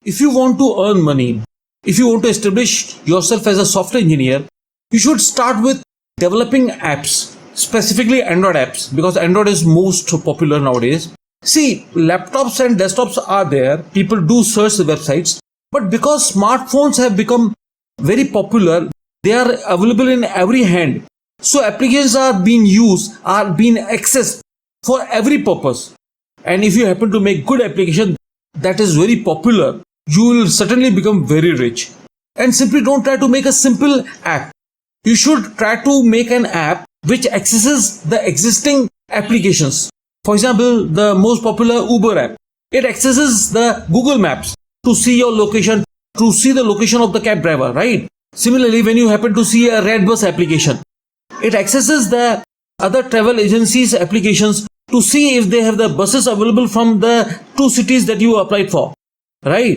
If you want to earn money, if you want to establish yourself as a software engineer, you should start with developing apps, specifically Android apps, because Android is most popular nowadays. See, laptops and desktops are there, people do search the websites, but because smartphones have become very popular, they are available in every hand. So applications are being used, are being accessed for every purpose. And if you happen to make good application that is very popular, you will certainly become very rich. And simply don't try to make a simple app. You should try to make an app which accesses the existing applications. For example, the most popular Uber app. It accesses the Google Maps to see your location, to see the location of the cab driver, right? Similarly, when you happen to see a red bus application, it accesses the other travel agencies applications to see if they have the buses available from the two cities that you applied for, right?